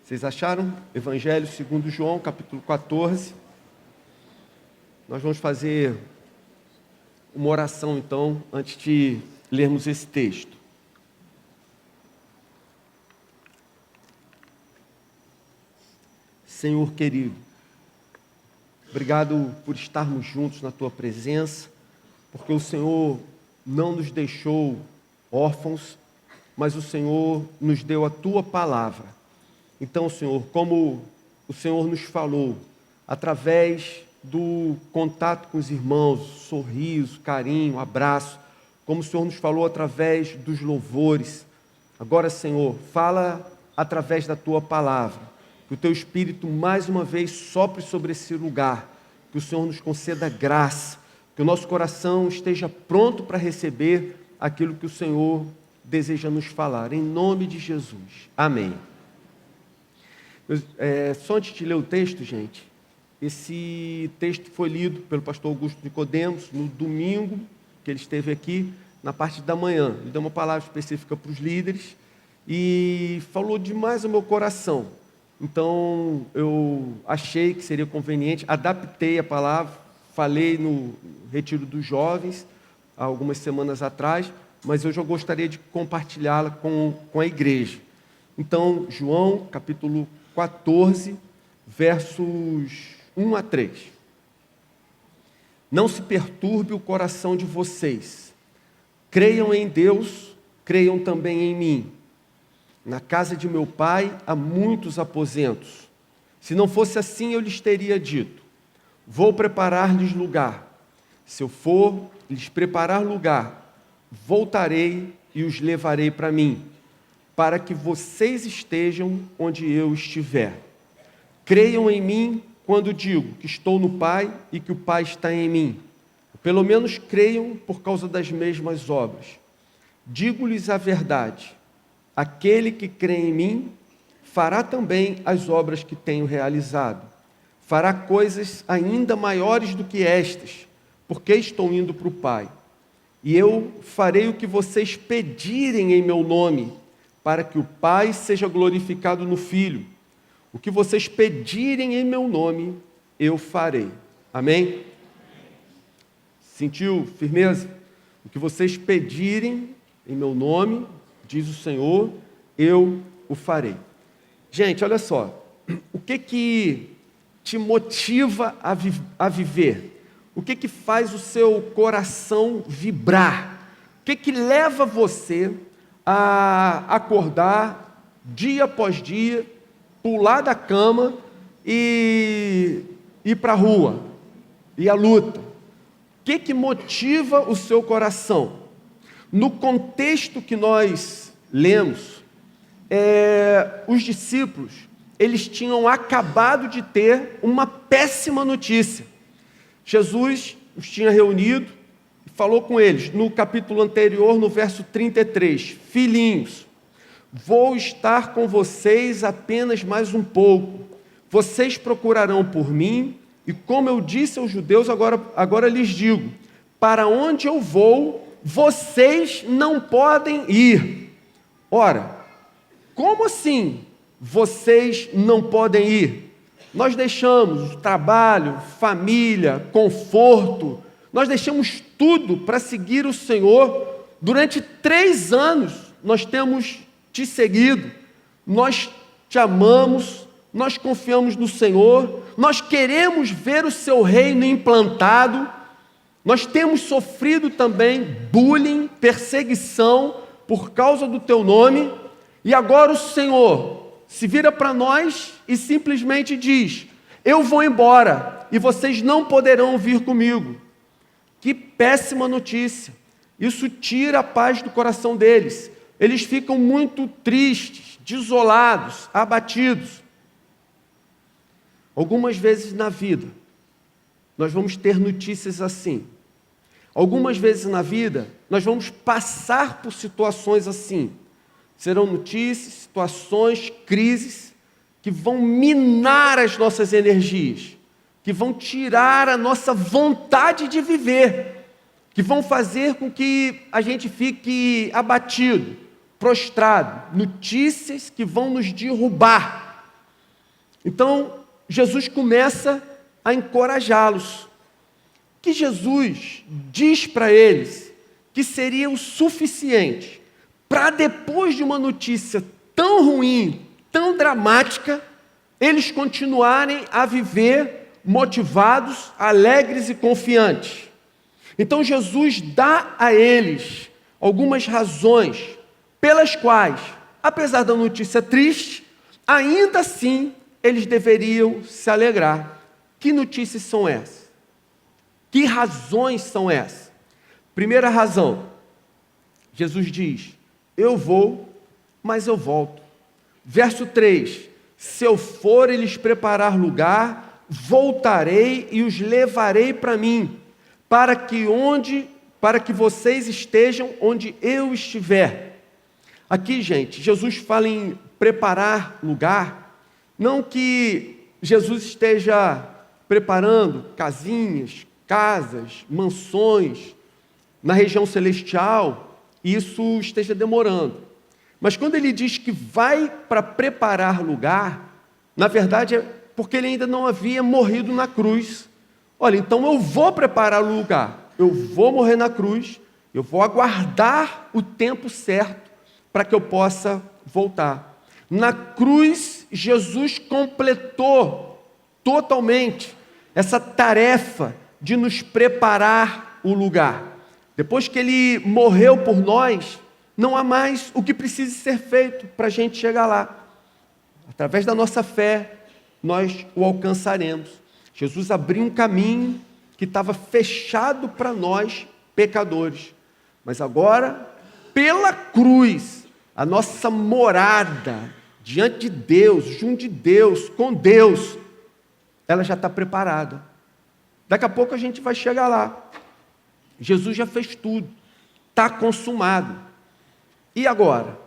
Vocês acharam? Evangelho segundo João, capítulo 14. Nós vamos fazer uma oração, então, antes de lermos esse texto. Senhor querido, obrigado por estarmos juntos na Tua presença, porque o Senhor não nos deixou órfãos, mas o Senhor nos deu a Tua palavra. Então, Senhor, como o Senhor nos falou, através do contato com os irmãos, sorriso, carinho, abraço, como o Senhor nos falou através dos louvores, agora, Senhor, fala através da Tua palavra, que o Teu Espírito mais uma vez sopre sobre esse lugar, que o Senhor nos conceda graça, que o nosso coração esteja pronto para receber aquilo que o Senhor deseja nos falar, em nome de Jesus. Amém. Só antes de ler o texto, gente, esse texto foi lido pelo pastor Augusto Nicodemos no domingo que ele esteve aqui, na parte da manhã. Ele deu uma palavra específica para os líderes e falou demais ao meu coração. Então, eu achei que seria conveniente, adaptei a palavra, falei no retiro dos jovens, há algumas semanas atrás, mas hoje eu gostaria de compartilhá-la com a igreja. Então, João, capítulo 14, versos 1 a 3. Não se perturbe o coração de vocês. Creiam em Deus, creiam também em mim. Na casa de meu pai há muitos aposentos. Se não fosse assim, eu lhes teria dito: vou preparar-lhes lugar. Se eu for lhes preparar lugar, voltarei e os levarei para mim, para que vocês estejam onde eu estiver. Creiam em mim quando digo que estou no Pai e que o Pai está em mim. Pelo menos creiam por causa das mesmas obras. Digo-lhes a verdade: aquele que crê em mim fará também as obras que tenho realizado. Fará coisas ainda maiores do que estas, porque estou indo para o Pai. E eu farei o que vocês pedirem em meu nome, para que o Pai seja glorificado no Filho. O que vocês pedirem em meu nome, eu farei. Amém? Sentiu firmeza? O que vocês pedirem em meu nome, diz o Senhor, eu o farei. Gente, olha só. O que te motiva a viver? O que faz o seu coração vibrar? O que leva você a acordar dia após dia, pular da cama e ir para a rua, e a luta? O que motiva o seu coração? No contexto que nós lemos, os discípulos, eles tinham acabado de ter uma péssima notícia. Jesus os tinha reunido e falou com eles, no capítulo anterior, no verso 33, filhinhos, vou estar com vocês apenas mais um pouco. Vocês procurarão por mim, e como eu disse aos judeus, agora lhes digo, para onde eu vou, vocês não podem ir. Ora, como assim vocês não podem ir? Nós deixamos trabalho, família, conforto, nós deixamos tudo para seguir o Senhor. Durante 3 anos nós temos te seguido, nós te amamos, nós confiamos no Senhor, nós queremos ver o seu reino implantado, nós temos sofrido também bullying, perseguição por causa do teu nome, e agora o Senhor se vira para nós e simplesmente diz: eu vou embora e vocês não poderão vir comigo. Que péssima notícia! Isso tira a paz do coração deles. Eles ficam muito tristes, desolados, abatidos. Algumas vezes na vida, nós vamos ter notícias assim. Algumas vezes na vida, nós vamos passar por situações assim. Serão notícias, situações, crises, que vão minar as nossas energias, que vão tirar a nossa vontade de viver, que vão fazer com que a gente fique abatido, prostrado, notícias que vão nos derrubar. Então, Jesus começa a encorajá-los. O que Jesus diz para eles que seria o suficiente para, depois de uma notícia tão ruim, tão dramática, eles continuarem a viver motivados, alegres e confiantes. Então Jesus dá a eles algumas razões pelas quais, apesar da notícia triste, ainda assim eles deveriam se alegrar. Que notícias são essas? Que razões são essas? Primeira razão, Jesus diz: eu vou, mas eu volto. Verso 3, se eu for e lhes preparar lugar, voltarei e os levarei para mim, para que vocês estejam onde eu estiver. Aqui, gente, Jesus fala em preparar lugar, não que Jesus esteja preparando casinhas, casas, mansões na região celestial, e isso esteja demorando. Mas quando ele diz que vai para preparar lugar, na verdade é porque ele ainda não havia morrido na cruz. Olha, então eu vou preparar o lugar, eu vou morrer na cruz, eu vou aguardar o tempo certo para que eu possa voltar. Na cruz, Jesus completou totalmente essa tarefa de nos preparar o lugar. Depois que ele morreu por nós, não há mais o que precise ser feito para a gente chegar lá. Através da nossa fé, nós o alcançaremos. Jesus abriu um caminho que estava fechado para nós, pecadores. Mas agora, pela cruz, a nossa morada diante de Deus, junto de Deus, com Deus, ela já está preparada. Daqui a pouco a gente vai chegar lá. Jesus já fez tudo, está consumado. E agora?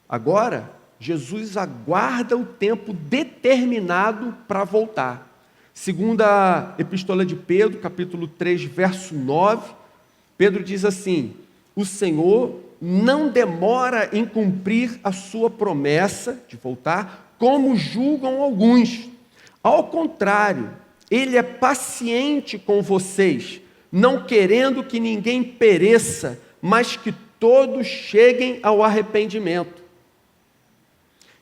Agora, Jesus aguarda o tempo determinado para voltar. Segunda Epístola de Pedro, capítulo 3, verso 9, Pedro diz assim: o Senhor não demora em cumprir a sua promessa de voltar, como julgam alguns. Ao contrário, Ele é paciente com vocês, não querendo que ninguém pereça, mas que todos cheguem ao arrependimento.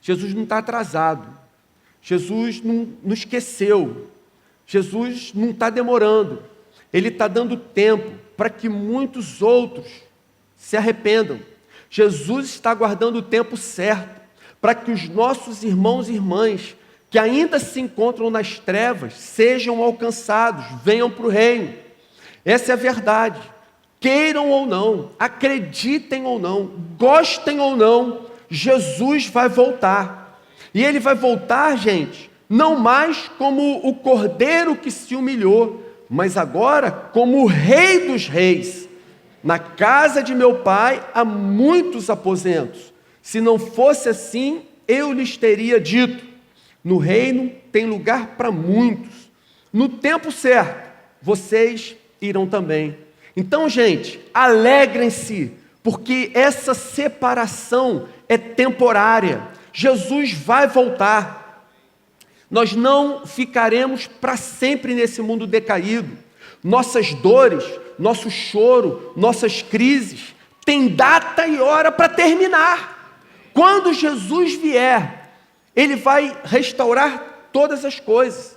Jesus não está atrasado. Jesus não esqueceu. Jesus não está demorando. Ele está dando tempo para que muitos outros se arrependam. Jesus está aguardando o tempo certo para que os nossos irmãos e irmãs que ainda se encontram nas trevas sejam alcançados, venham para o reino. Essa é a verdade. Queiram ou não, acreditem ou não, gostem ou não, Jesus vai voltar. E Ele vai voltar, gente, não mais como o cordeiro que se humilhou, mas agora como o Rei dos reis. Na casa de meu Pai há muitos aposentos. Se não fosse assim, eu lhes teria dito: no reino tem lugar para muitos. No tempo certo, vocês irão também. Então, gente, alegrem-se, porque essa separação é temporária. Jesus vai voltar. Nós não ficaremos para sempre nesse mundo decaído. Nossas dores, nosso choro, nossas crises, têm data e hora para terminar. Quando Jesus vier, Ele vai restaurar todas as coisas.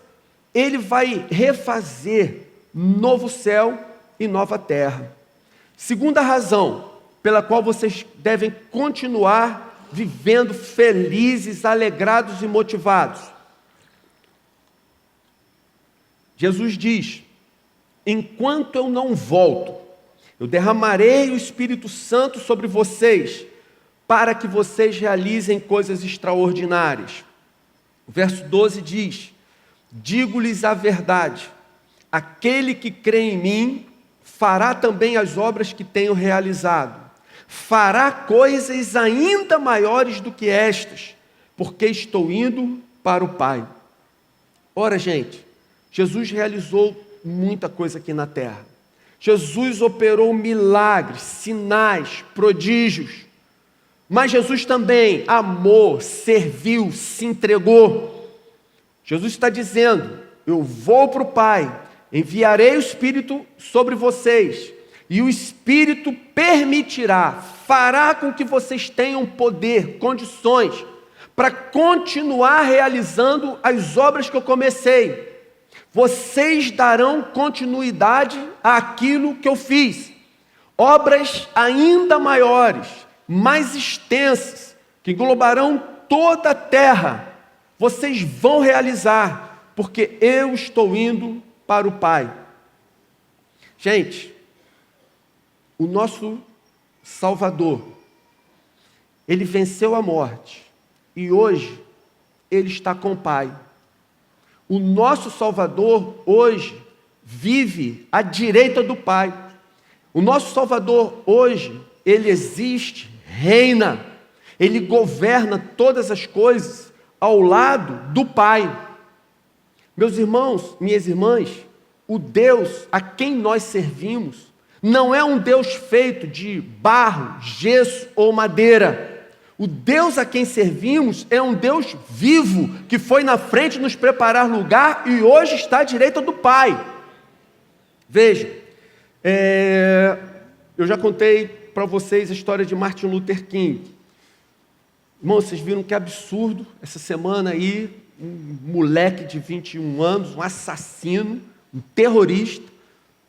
Ele vai refazer novo céu e nova terra. Segunda razão pela qual vocês devem continuar vivendo felizes, alegrados e motivados. Jesus diz: enquanto eu não volto, eu derramarei o Espírito Santo sobre vocês, para que vocês realizem coisas extraordinárias. O verso 12 diz: digo-lhes a verdade, aquele que crê em mim, fará também as obras que tenho realizado, fará coisas ainda maiores do que estas, porque estou indo para o Pai. Ora, gente, Jesus realizou muita coisa aqui na terra. Jesus operou milagres, sinais, prodígios, mas Jesus também amou, serviu, se entregou. Jesus está dizendo: eu vou para o Pai, enviarei o Espírito sobre vocês, e o Espírito permitirá, fará com que vocês tenham poder, condições, para continuar realizando as obras que eu comecei. Vocês darão continuidade àquilo que eu fiz. Obras ainda maiores, mais extensas, que englobarão toda a terra, vocês vão realizar, porque eu estou indo para o Pai. Gente, o nosso Salvador, ele venceu a morte e hoje ele está com o Pai. O nosso Salvador hoje vive à direita do Pai. O nosso Salvador hoje, ele existe, reina, ele governa todas as coisas ao lado do Pai. Meus irmãos, minhas irmãs, o Deus a quem nós servimos não é um Deus feito de barro, gesso ou madeira. O Deus a quem servimos é um Deus vivo, que foi na frente nos preparar lugar e hoje está à direita do Pai. Veja, eu já contei para vocês a história de Martin Luther King. Irmãos, vocês viram que absurdo, essa semana aí, um moleque de 21 anos, um assassino, um terrorista,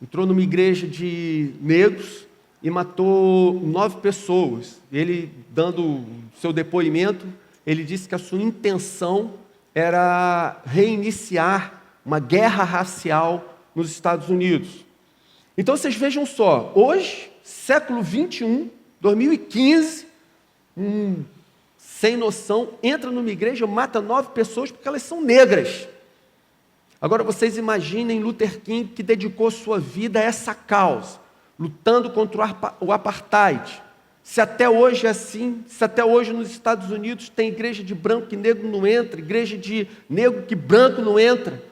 entrou numa igreja de negros e matou 9 pessoas. Ele, dando seu depoimento, ele disse que a sua intenção era reiniciar uma guerra racial nos Estados Unidos. Então vocês vejam só, hoje, século 21, 2015, sem noção, entra numa igreja, mata 9 pessoas porque elas são negras. Agora vocês imaginem Luther King, que dedicou sua vida a essa causa, lutando contra o apartheid. Se até hoje é assim, se até hoje nos Estados Unidos tem igreja de branco que negro não entra, igreja de negro que branco não entra.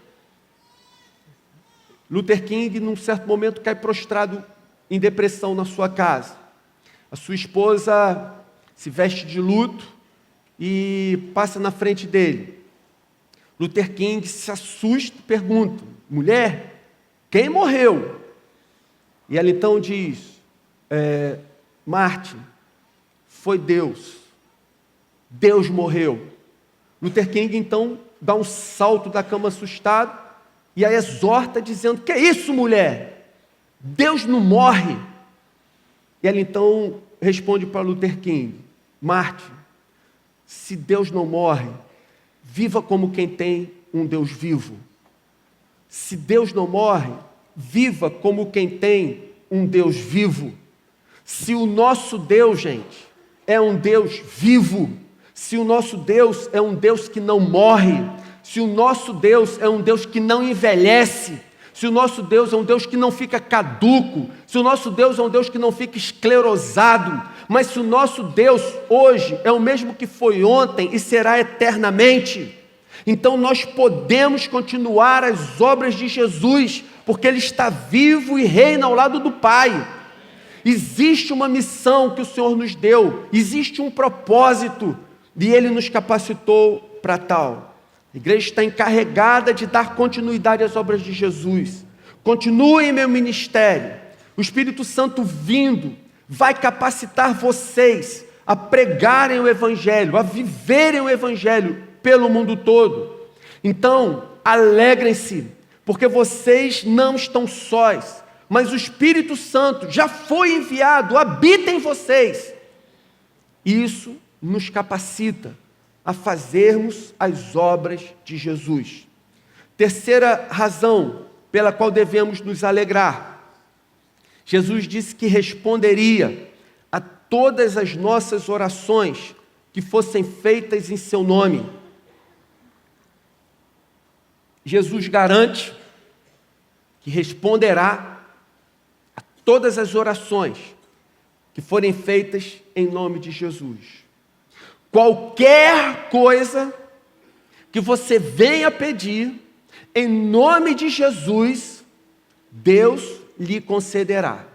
Luther King, num certo momento, cai prostrado em depressão na sua casa. A sua esposa se veste de luto e passa na frente dele. Luther King se assusta e pergunta: mulher, quem morreu? E ela então diz: Martin, foi Deus. Deus morreu. Luther King então dá um salto da cama assustado e a exorta dizendo: que é isso, mulher? Deus não morre. E ela então responde para Luther King: Martin, se Deus não morre, viva como quem tem um Deus vivo. Se Deus não morre, viva como quem tem um Deus vivo. Se o nosso Deus, gente, é um Deus vivo, se o nosso Deus é um Deus que não morre, se o nosso Deus é um Deus que não envelhece, se o nosso Deus é um Deus que não fica caduco, se o nosso Deus é um Deus que não fica esclerosado, mas se o nosso Deus hoje é o mesmo que foi ontem e será eternamente, então nós podemos continuar as obras de Jesus, porque Ele está vivo e reina ao lado do Pai. Existe uma missão que o Senhor nos deu, existe um propósito, e Ele nos capacitou para tal. A igreja está encarregada de dar continuidade às obras de Jesus. Continue em meu ministério. O Espírito Santo vindo vai capacitar vocês a pregarem o Evangelho, a viverem o Evangelho pelo mundo todo. Então, alegrem-se, porque vocês não estão sós, mas o Espírito Santo já foi enviado, habita em vocês. Isso nos capacita a fazermos as obras de Jesus. Terceira razão pela qual devemos nos alegrar. Jesus disse que responderia a todas as nossas orações que fossem feitas em seu nome. Jesus garante que responderá a todas as orações que forem feitas em nome de Jesus. Qualquer coisa que você venha pedir em nome de Jesus, Deus lhe concederá.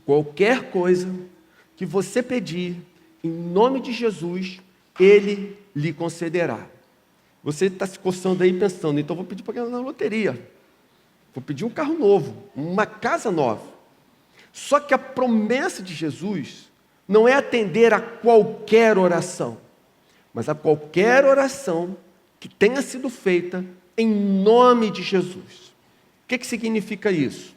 Qualquer coisa que você pedir em nome de Jesus, Ele lhe concederá. Você está se coçando aí pensando, então vou pedir para ganhar na loteria. Vou pedir um carro novo, uma casa nova. Só que a promessa de Jesus não é atender a qualquer oração, mas a qualquer oração que tenha sido feita em nome de Jesus. O que significa isso?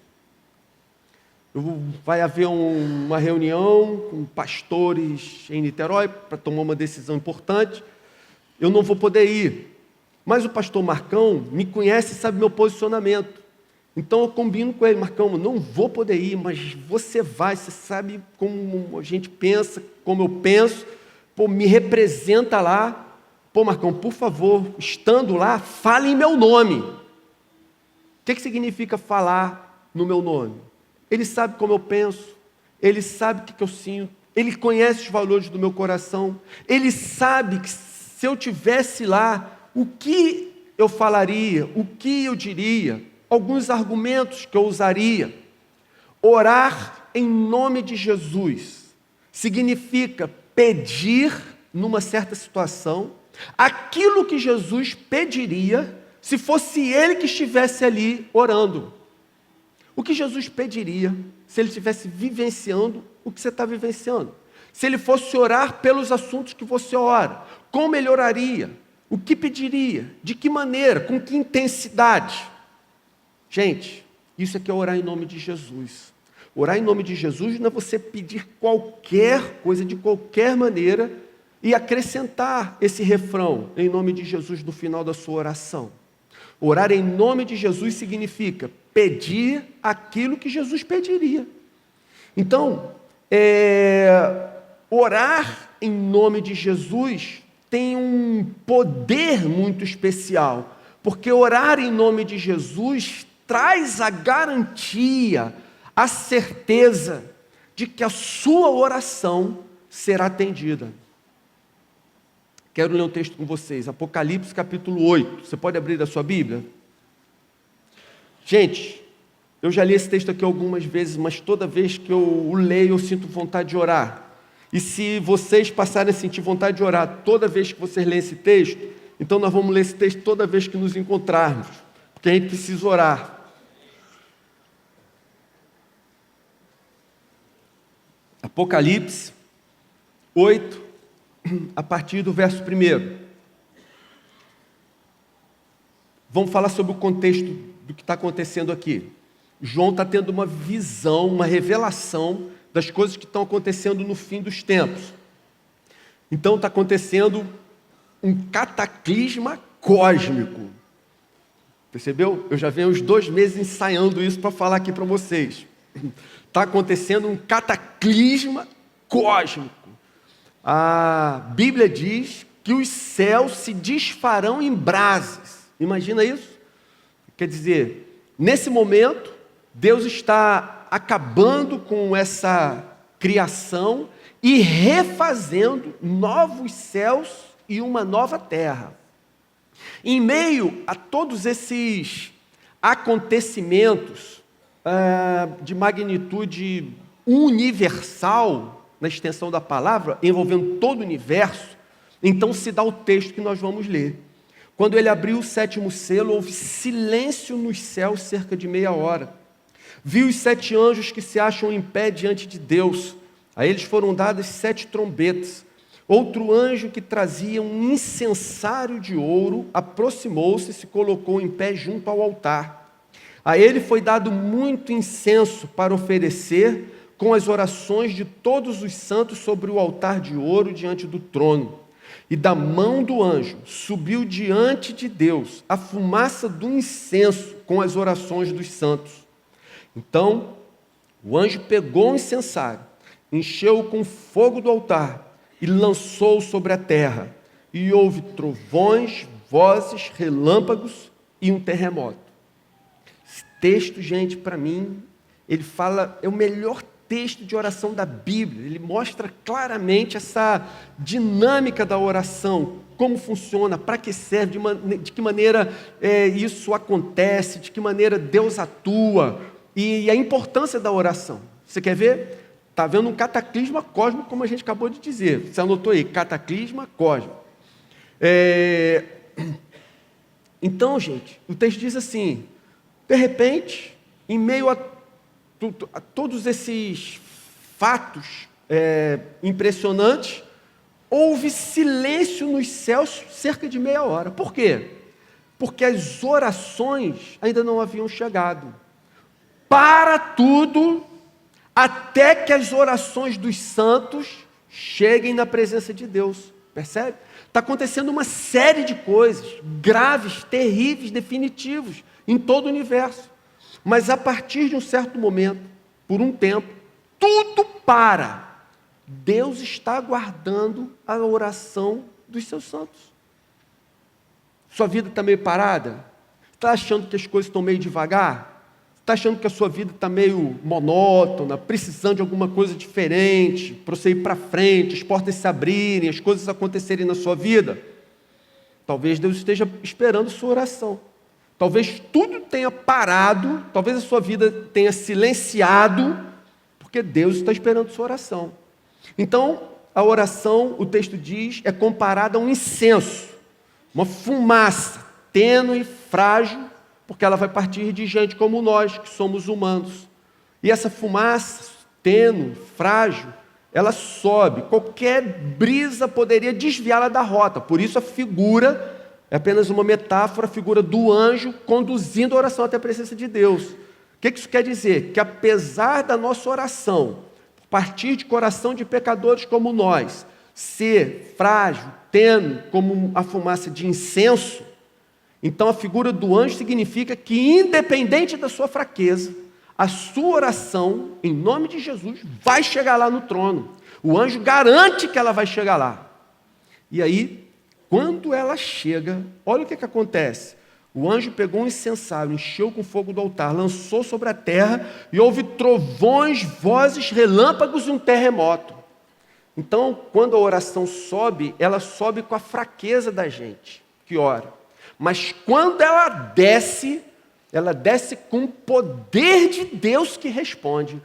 Vai haver uma reunião com pastores em Niterói para tomar uma decisão importante. Eu não vou poder ir, mas o pastor Marcão me conhece e sabe meu posicionamento. Então eu combino com ele: Marcão, não vou poder ir, mas você vai, você sabe como a gente pensa, como eu penso, pô, me representa lá. Pô, Marcão, por favor, estando lá, fale em meu nome. O que significa falar no meu nome? Ele sabe como eu penso, ele sabe o que eu sinto, ele conhece os valores do meu coração, ele sabe que se eu tivesse lá, o que eu falaria, o que eu diria, alguns argumentos que eu usaria. Orar em nome de Jesus significa pedir numa certa situação aquilo que Jesus pediria se fosse ele que estivesse ali orando. O que Jesus pediria se ele estivesse vivenciando o que você está vivenciando? Se ele fosse orar pelos assuntos que você ora, como ele oraria? O que pediria? De que maneira? Com que intensidade? Gente, isso aqui é orar em nome de Jesus. Orar em nome de Jesus não é você pedir qualquer coisa, de qualquer maneira, e acrescentar esse refrão, em nome de Jesus, no final da sua oração. Orar em nome de Jesus significa pedir aquilo que Jesus pediria. Então, orar em nome de Jesus tem um poder muito especial, porque orar em nome de Jesus traz a garantia, a certeza de que a sua oração será atendida. Quero ler um texto com vocês, Apocalipse capítulo 8. Você pode abrir a sua Bíblia? Gente, eu já li esse texto aqui algumas vezes, mas toda vez que eu o leio, eu sinto vontade de orar. E se vocês passarem a sentir vontade de orar toda vez que vocês lerem esse texto, então nós vamos ler esse texto toda vez que nos encontrarmos, porque a gente precisa orar. Apocalipse 8, a partir do verso 1. Vamos falar sobre o contexto do que está acontecendo aqui. João está tendo uma visão, uma revelação das coisas que estão acontecendo no fim dos tempos. Então está acontecendo um cataclisma cósmico. Percebeu? Eu já venho uns 2 meses ensaiando isso para falar aqui para vocês. Está acontecendo um cataclisma cósmico. A Bíblia diz que os céus se desfarão em brasas. Imagina isso? Quer dizer, nesse momento, Deus está acabando com essa criação e refazendo novos céus e uma nova terra. Em meio a todos esses acontecimentos de magnitude universal, na extensão da palavra, envolvendo todo o universo, então se dá o texto que nós vamos ler. Quando ele abriu o 7º selo, houve silêncio nos céus cerca de meia hora. Viu os 7 anjos que se acham em pé diante de Deus. A eles foram dadas 7 trombetas. Outro anjo que trazia um incensário de ouro aproximou-se e se colocou em pé junto ao altar. A ele foi dado muito incenso para oferecer com as orações de todos os santos sobre o altar de ouro diante do trono. E da mão do anjo subiu diante de Deus a fumaça do incenso com as orações dos santos. Então, o anjo pegou o incensário, encheu-o com fogo do altar e lançou-o sobre a terra. E houve trovões, vozes, relâmpagos e um terremoto. Esse texto, gente, para mim, ele fala, é o melhor texto de oração da Bíblia. Ele mostra claramente essa dinâmica da oração, como funciona, para que serve, de que maneira isso acontece, de que maneira Deus atua e a importância da oração. Você quer ver? Está vendo um cataclisma cósmico, como a gente acabou de dizer. Você anotou aí, cataclisma cósmico. Então, gente, o texto diz assim, de repente, em meio a todos esses fatos impressionantes, houve silêncio nos céus cerca de meia hora. Por quê? Porque as orações ainda não haviam chegado. Para tudo, até que as orações dos santos cheguem na presença de Deus. Percebe? Está acontecendo uma série de coisas graves, terríveis, definitivos em todo o universo. Mas a partir de um certo momento, por um tempo, tudo para. Deus está aguardando a oração dos seus santos. Sua vida está meio parada? Está achando que as coisas estão meio devagar? Está achando que a sua vida está meio monótona, precisando de alguma coisa diferente, para você ir para frente, as portas se abrirem, as coisas acontecerem na sua vida? Talvez Deus esteja esperando sua oração. Talvez tudo tenha parado, talvez a sua vida tenha silenciado, porque Deus está esperando sua oração. Então, a oração, o texto diz, é comparada a um incenso, uma fumaça tênue e frágil, porque ela vai partir de gente como nós, que somos humanos. E essa fumaça tênue, frágil, ela sobe. Qualquer brisa poderia desviá-la da rota. Por isso a figura é apenas uma metáfora, a figura do anjo conduzindo a oração até a presença de Deus. O que isso quer dizer? Que apesar da nossa oração partir de coração de pecadores como nós, ser frágil, tênue, como a fumaça de incenso, então a figura do anjo significa que, independente da sua fraqueza, a sua oração, em nome de Jesus, vai chegar lá no trono. O anjo garante que ela vai chegar lá. E aí, quando ela chega, olha o que acontece. O anjo pegou um incensário, encheu com fogo do altar, lançou sobre a terra e houve trovões, vozes, relâmpagos e um terremoto. Então, quando a oração sobe, ela sobe com a fraqueza da gente que ora. Mas quando ela desce com o poder de Deus que responde.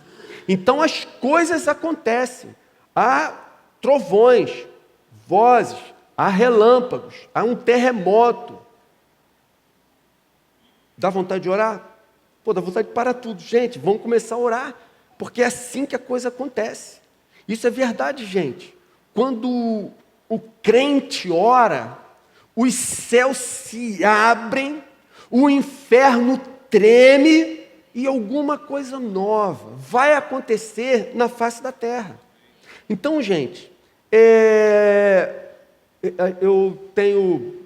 Então as coisas acontecem. Há trovões, vozes, há relâmpagos, há um terremoto. Dá vontade de orar? Pô, dá vontade de parar tudo. Gente, vamos começar a orar, porque é assim que a coisa acontece. Isso é verdade, gente. Quando o crente ora, os céus se abrem, o inferno treme e alguma coisa nova vai acontecer na face da terra. Então, gente, eu tenho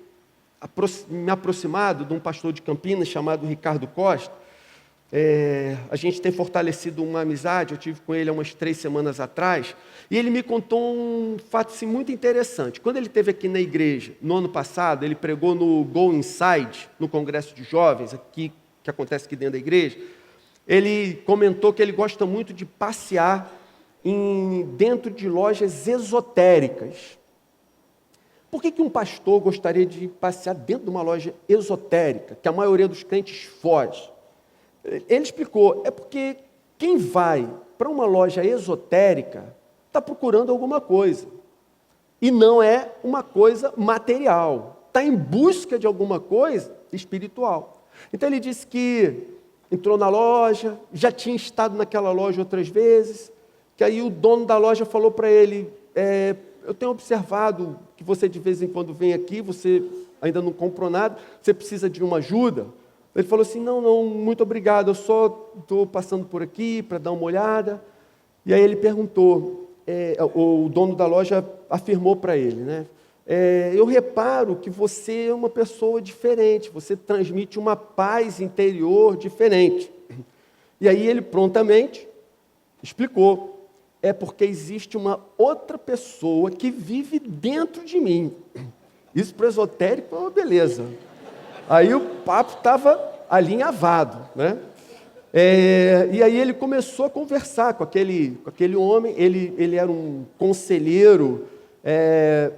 me aproximado de um pastor de Campinas chamado Ricardo Costa. A gente tem fortalecido uma amizade, eu tive com ele há umas 3 semanas atrás, e ele me contou um fato assim, muito interessante. Quando ele esteve aqui na igreja, no ano passado, ele pregou no Go Inside, no congresso de jovens, aqui, que acontece aqui dentro da igreja. Ele comentou que ele gosta muito de passear dentro de lojas esotéricas. Por que um pastor gostaria de passear dentro de uma loja esotérica, que a maioria dos crentes foge? Ele explicou, é porque quem vai para uma loja esotérica está procurando alguma coisa. E não é uma coisa material. Está em busca de alguma coisa espiritual. Então ele disse que entrou na loja, já tinha estado naquela loja outras vezes, que aí o dono da loja falou para ele, eu tenho observado que você de vez em quando vem aqui, você ainda não comprou nada, você precisa de uma ajuda? Ele falou assim, não, muito obrigado, eu só estou passando por aqui para dar uma olhada. E aí ele perguntou, o dono da loja afirmou para ele, né? Eu reparo que você é uma pessoa diferente, você transmite uma paz interior diferente. E aí ele prontamente explicou, é porque existe uma outra pessoa que vive dentro de mim. Isso para o esotérico é uma beleza. Aí o papo estava alinhavado, né? E aí ele começou a conversar com aquele homem, ele era um conselheiro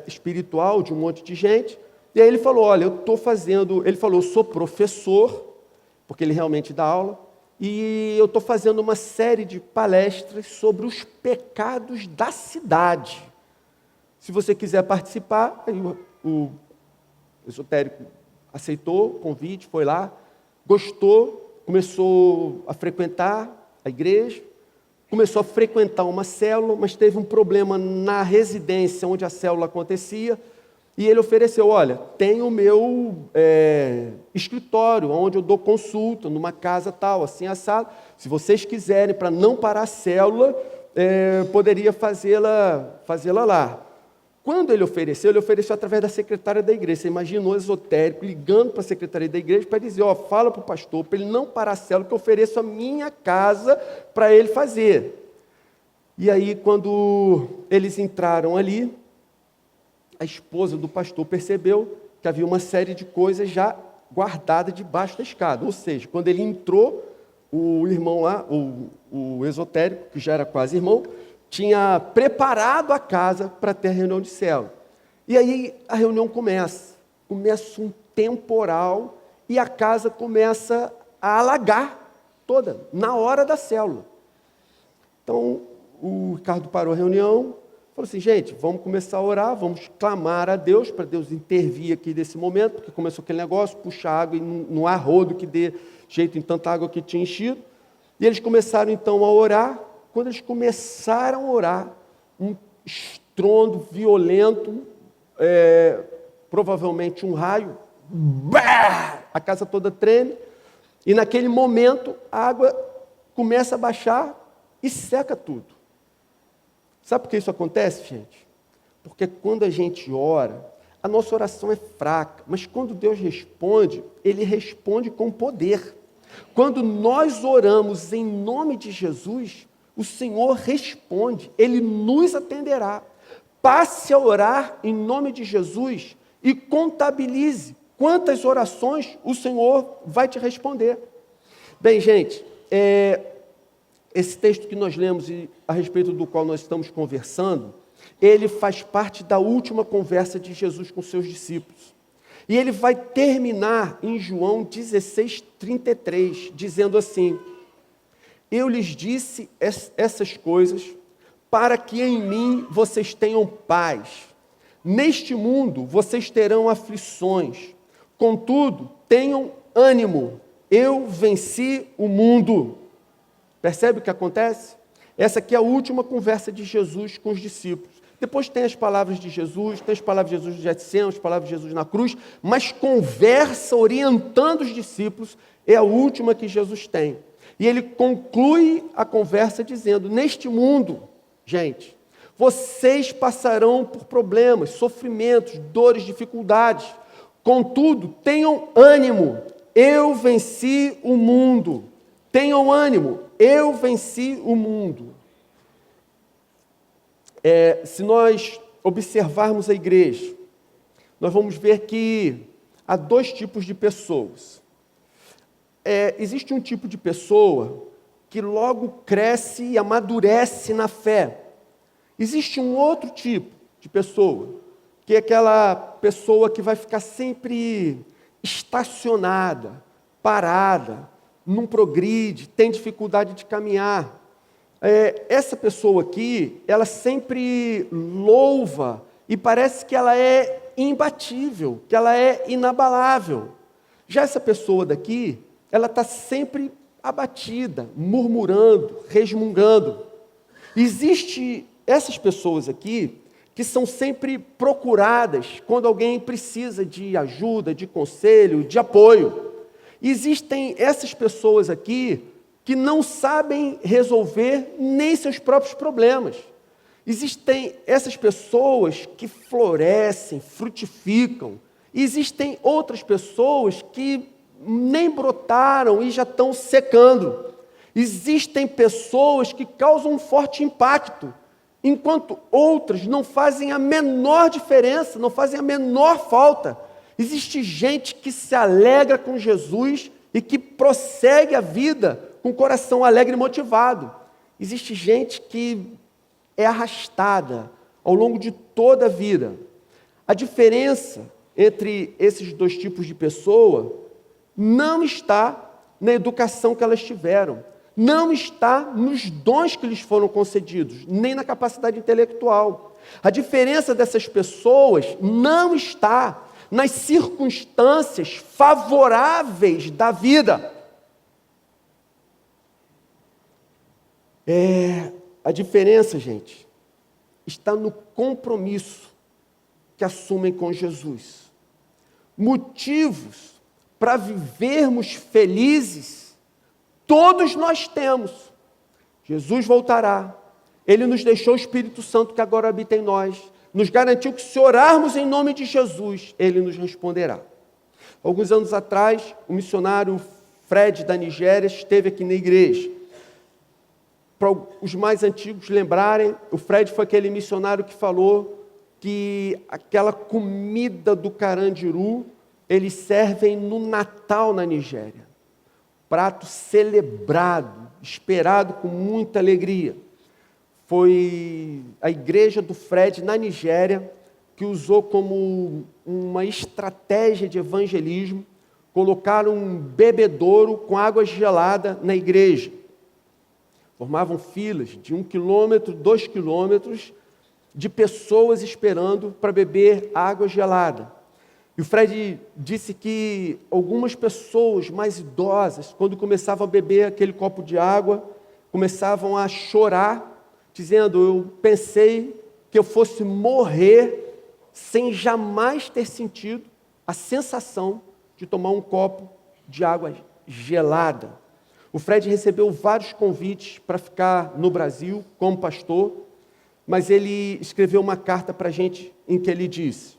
espiritual de um monte de gente, e aí ele falou, olha, ele falou, eu sou professor, porque ele realmente dá aula, e eu estou fazendo uma série de palestras sobre os pecados da cidade. Se você quiser participar, aí o esotérico aceitou o convite, foi lá, gostou, começou a frequentar a igreja, começou a frequentar uma célula, mas teve um problema na residência onde a célula acontecia, e ele ofereceu, olha, tem o meu escritório, onde eu dou consulta, numa casa tal, assim, assado, se vocês quiserem, para não parar a célula, poderia fazê-la lá. Quando ele ofereceu através da secretária da igreja. Você imagina um esotérico ligando para a secretaria da igreja para dizer, fala para o pastor, para ele não parar a célula, que eu ofereço a minha casa para ele fazer. E aí, quando eles entraram ali, a esposa do pastor percebeu que havia uma série de coisas já guardadas debaixo da escada. Ou seja, quando ele entrou, o irmão lá, o esotérico, que já era quase irmão, tinha preparado a casa para ter a reunião de célula. E aí a reunião começa um temporal e a casa começa a alagar toda, na hora da célula. Então, o Ricardo parou a reunião, falou assim, gente, vamos começar a orar, vamos clamar a Deus, para Deus intervir aqui nesse momento, porque começou aquele negócio, puxa água e não há rodo que dê jeito em tanta água que tinha enchido. E eles começaram então a orar. Quando eles começaram a orar, um estrondo violento, provavelmente um raio, a casa toda treme, e naquele momento a água começa a baixar e seca tudo. Sabe por que isso acontece, gente? Porque quando a gente ora, a nossa oração é fraca, mas quando Deus responde, Ele responde com poder. Quando nós oramos em nome de Jesus, o Senhor responde, Ele nos atenderá. Passe a orar em nome de Jesus e contabilize quantas orações o Senhor vai te responder. Bem, gente, esse texto que nós lemos e a respeito do qual nós estamos conversando, ele faz parte da última conversa de Jesus com seus discípulos. E ele vai terminar em João 16:33, dizendo assim, eu lhes disse essas coisas para que em mim vocês tenham paz. Neste mundo vocês terão aflições. Contudo, tenham ânimo. Eu venci o mundo. Percebe o que acontece? Essa aqui é a última conversa de Jesus com os discípulos. Depois tem as palavras de Jesus, tem as palavras de Jesus no Getsemane, as palavras de Jesus na cruz, mas conversa orientando os discípulos é a última que Jesus tem. E ele conclui a conversa dizendo, neste mundo, gente, vocês passarão por problemas, sofrimentos, dores, dificuldades. Contudo, tenham ânimo, eu venci o mundo. Tenham ânimo, eu venci o mundo. Se nós observarmos a igreja, nós vamos ver que há dois tipos de pessoas. Existe um tipo de pessoa que logo cresce e amadurece na fé. Existe um outro tipo de pessoa, que é aquela pessoa que vai ficar sempre estacionada, parada, não progride, tem dificuldade de caminhar. Essa pessoa aqui, ela sempre louva e parece que ela é imbatível, que ela é inabalável. Já essa pessoa daqui, ela está sempre abatida, murmurando, resmungando. Existem essas pessoas aqui que são sempre procuradas quando alguém precisa de ajuda, de conselho, de apoio. Existem essas pessoas aqui que não sabem resolver nem seus próprios problemas. Existem essas pessoas que florescem, frutificam. Existem outras pessoas que nem brotaram e já estão secando. Existem pessoas que causam um forte impacto, enquanto outras não fazem a menor diferença, não fazem a menor falta. Existe gente que se alegra com Jesus e que prossegue a vida com o coração alegre e motivado. Existe gente que é arrastada ao longo de toda a vida. A diferença entre esses dois tipos de pessoa não está na educação que elas tiveram, não está nos dons que lhes foram concedidos, nem na capacidade intelectual. A diferença dessas pessoas não está nas circunstâncias favoráveis da vida. A diferença, gente, está no compromisso que assumem com Jesus. Motivos para vivermos felizes, todos nós temos. Jesus voltará. Ele nos deixou o Espírito Santo que agora habita em nós. Nos garantiu que se orarmos em nome de Jesus, Ele nos responderá. Alguns anos atrás, o missionário Fred da Nigéria esteve aqui na igreja. Para os mais antigos lembrarem, o Fred foi aquele missionário que falou que aquela comida do carandiru, eles servem no Natal na Nigéria. Prato celebrado, esperado com muita alegria. Foi a igreja do Fred na Nigéria que usou como uma estratégia de evangelismo, colocaram um bebedouro com água gelada na igreja. Formavam filas de 1 quilômetro, 2 quilômetros, de pessoas esperando para beber água gelada. E o Fred disse que algumas pessoas mais idosas, quando começavam a beber aquele copo de água, começavam a chorar, dizendo: eu pensei que eu fosse morrer sem jamais ter sentido a sensação de tomar um copo de água gelada. O Fred recebeu vários convites para ficar no Brasil como pastor, mas ele escreveu uma carta para a gente em que ele disse: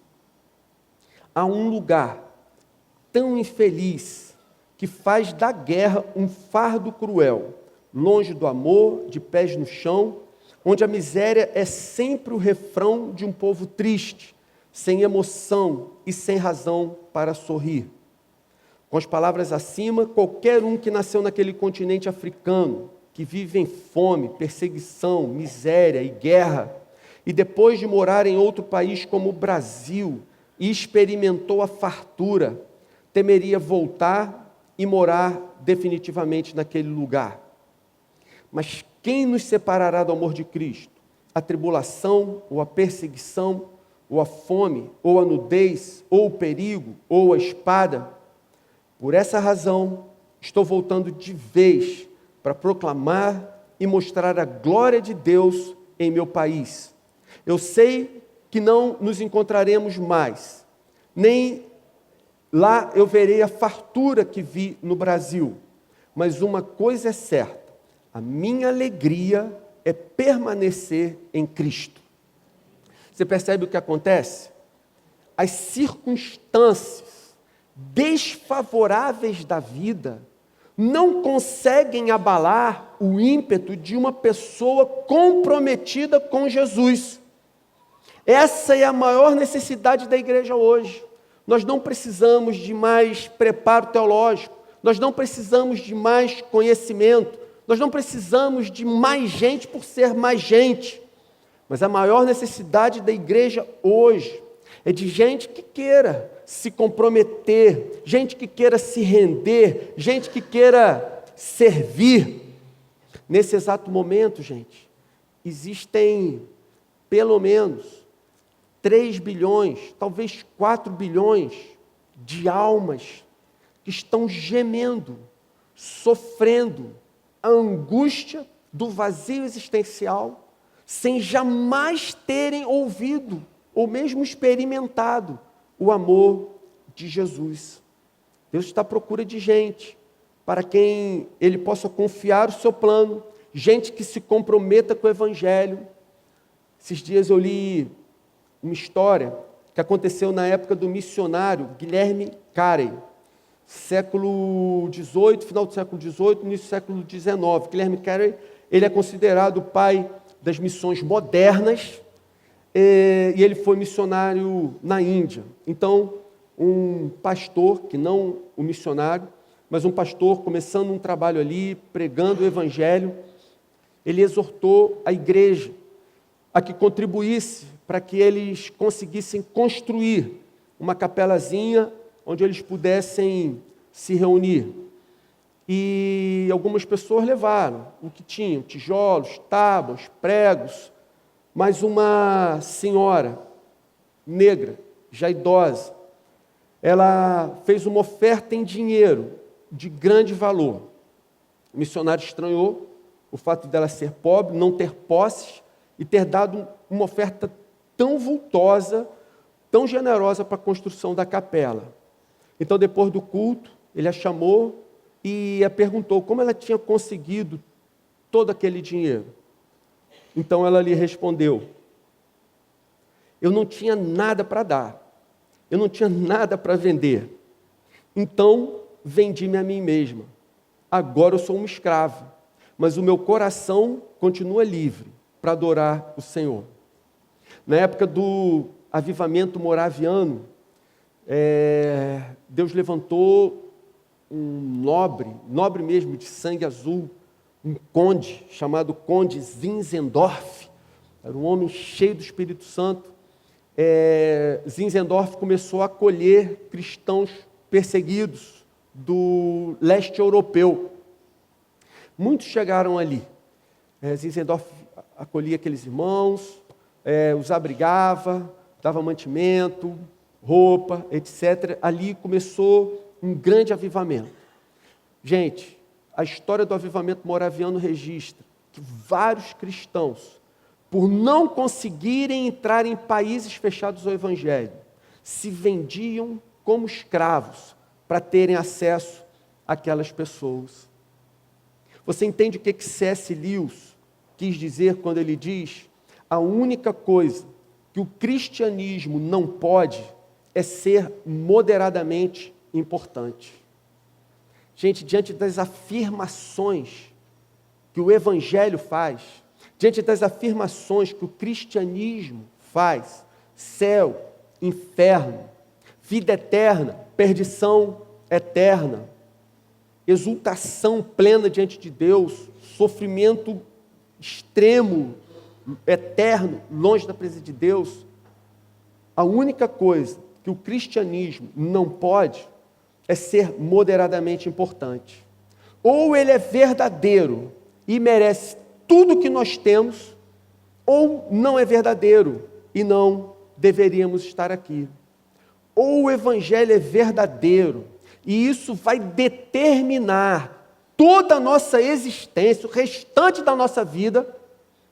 há um lugar tão infeliz que faz da guerra um fardo cruel, longe do amor, de pés no chão, onde a miséria é sempre o refrão de um povo triste, sem emoção e sem razão para sorrir. Com as palavras acima, qualquer um que nasceu naquele continente africano, que vive em fome, perseguição, miséria e guerra, e depois de morar em outro país como o Brasil, e experimentou a fartura, temeria voltar e morar definitivamente naquele lugar. Mas quem nos separará do amor de Cristo? A tribulação, ou a perseguição, ou a fome, ou a nudez, ou o perigo, ou a espada? Por essa razão, estou voltando de vez para proclamar e mostrar a glória de Deus em meu país. Eu sei que não nos encontraremos mais, nem lá eu verei a fartura que vi no Brasil. Mas uma coisa é certa: a minha alegria é permanecer em Cristo. Você percebe o que acontece? As circunstâncias desfavoráveis da vida não conseguem abalar o ímpeto de uma pessoa comprometida com Jesus. Essa é a maior necessidade da igreja hoje. Nós não precisamos de mais preparo teológico, nós não precisamos de mais conhecimento, nós não precisamos de mais gente por ser mais gente. Mas a maior necessidade da igreja hoje é de gente que queira se comprometer, gente que queira se render, gente que queira servir. Nesse exato momento, gente, existem pelo menos 3 bilhões, talvez 4 bilhões de almas que estão gemendo, sofrendo a angústia do vazio existencial, sem jamais terem ouvido ou mesmo experimentado o amor de Jesus. Deus está à procura de gente para quem Ele possa confiar o seu plano, gente que se comprometa com o Evangelho. Esses dias eu li uma história que aconteceu na época do missionário Guilherme Carey, século XVIII, final do século XVIII, início do século XIX. Guilherme Carey, ele é considerado o pai das missões modernas, e ele foi missionário na Índia. Então, um pastor, que não o missionário, mas um pastor começando um trabalho ali, pregando o Evangelho, ele exortou a igreja a que contribuísse para que eles conseguissem construir uma capelazinha onde eles pudessem se reunir. E algumas pessoas levaram o que tinham: tijolos, tábuas, pregos. Mas uma senhora negra, já idosa, ela fez uma oferta em dinheiro de grande valor. O missionário estranhou o fato dela ser pobre, não ter posses e ter dado uma oferta tão vultosa, tão generosa para a construção da capela. Então, depois do culto, ele a chamou e a perguntou como ela tinha conseguido todo aquele dinheiro. Então, ela lhe respondeu: eu não tinha nada para dar, eu não tinha nada para vender. Então, vendi-me a mim mesma. Agora eu sou uma escrava, mas o meu coração continua livre para adorar o Senhor. Na época do avivamento moraviano, Deus levantou um nobre mesmo, de sangue azul, um conde, chamado Conde Zinzendorf. Era um homem cheio do Espírito Santo. Zinzendorf começou a acolher cristãos perseguidos do leste europeu. Muitos chegaram ali. Zinzendorf acolhia aqueles irmãos, os abrigava, dava mantimento, roupa, etc. Ali começou um grande avivamento. Gente, a história do avivamento moraviano registra que vários cristãos, por não conseguirem entrar em países fechados ao Evangelho, se vendiam como escravos para terem acesso àquelas pessoas. Você entende o que C.S. Lewis quis dizer quando ele diz: a única coisa que o cristianismo não pode é ser moderadamente importante. Gente, diante das afirmações que o Evangelho faz, diante das afirmações que o cristianismo faz, céu, inferno, vida eterna, perdição eterna, exultação plena diante de Deus, sofrimento extremo, eterno, longe da presença de Deus, a única coisa que o cristianismo não pode é ser moderadamente importante. Ou ele é verdadeiro e merece tudo que nós temos, ou não é verdadeiro e não deveríamos estar aqui. Ou o Evangelho é verdadeiro e isso vai determinar toda a nossa existência, o restante da nossa vida,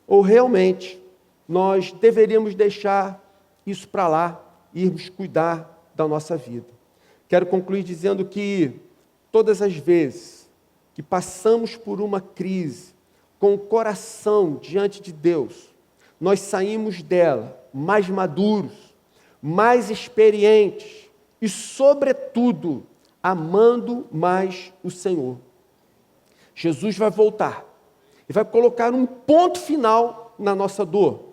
ou realmente nós deveríamos deixar isso para lá e irmos cuidar da nossa vida. Quero concluir dizendo que todas as vezes que passamos por uma crise com o coração diante de Deus, nós saímos dela mais maduros, mais experientes e, sobretudo, amando mais o Senhor. Jesus vai voltar e vai colocar um ponto final na nossa dor.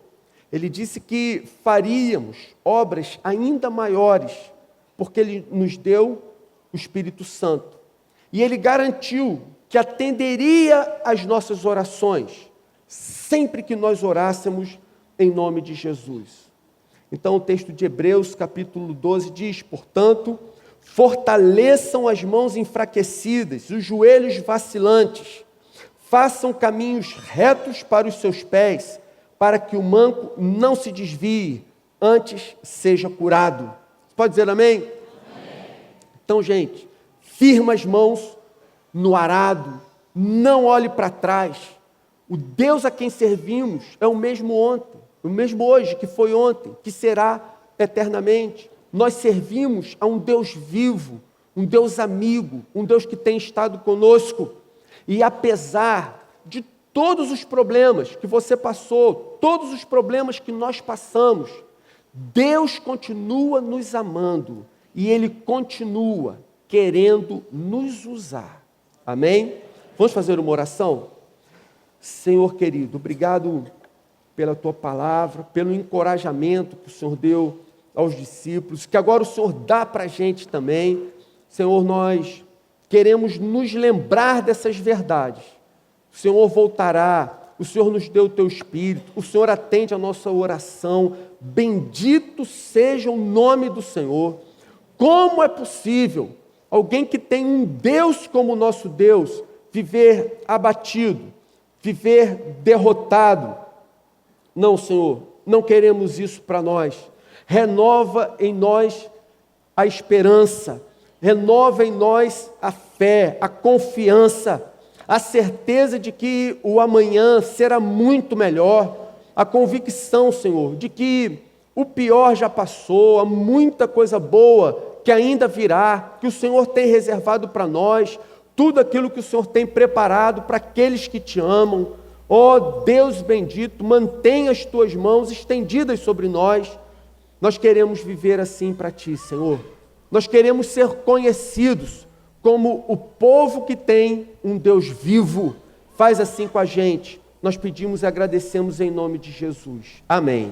Ele disse que faríamos obras ainda maiores, porque Ele nos deu o Espírito Santo. E Ele garantiu que atenderia às nossas orações, sempre que nós orássemos em nome de Jesus. Então o texto de Hebreus, capítulo 12, diz: portanto, fortaleçam as mãos enfraquecidas, os joelhos vacilantes, façam caminhos retos para os seus pés, para que o manco não se desvie, antes seja curado. Pode dizer amém? Amém. Então, gente, firma as mãos no arado, não olhe para trás. O Deus a quem servimos é o mesmo ontem, o mesmo hoje, que foi ontem, que será eternamente. Nós servimos a um Deus vivo, um Deus amigo, um Deus que tem estado conosco. E apesar de todos os problemas que você passou, todos os problemas que nós passamos, Deus continua nos amando e Ele continua querendo nos usar. Amém? Vamos fazer uma oração? Senhor querido, obrigado pela Tua palavra, pelo encorajamento que o Senhor deu aos discípulos, que agora o Senhor dá para a gente também. Senhor, nós queremos nos lembrar dessas verdades. O Senhor voltará, o Senhor nos deu o Teu Espírito, o Senhor atende a nossa oração. Bendito seja o nome do Senhor. Como é possível alguém que tem um Deus como o nosso Deus viver abatido, viver derrotado? Não, Senhor, não queremos isso para nós. Renova em nós a esperança, renova em nós a fé, a confiança, a certeza de que o amanhã será muito melhor, a convicção, Senhor, de que o pior já passou, há muita coisa boa que ainda virá, que o Senhor tem reservado para nós, tudo aquilo que o Senhor tem preparado para aqueles que te amam. Ó Deus bendito, mantenha as tuas mãos estendidas sobre nós. Nós queremos viver assim para ti, Senhor. Nós queremos ser conhecidos como o povo que tem um Deus vivo. Faz assim com a gente. Nós pedimos e agradecemos em nome de Jesus. Amém.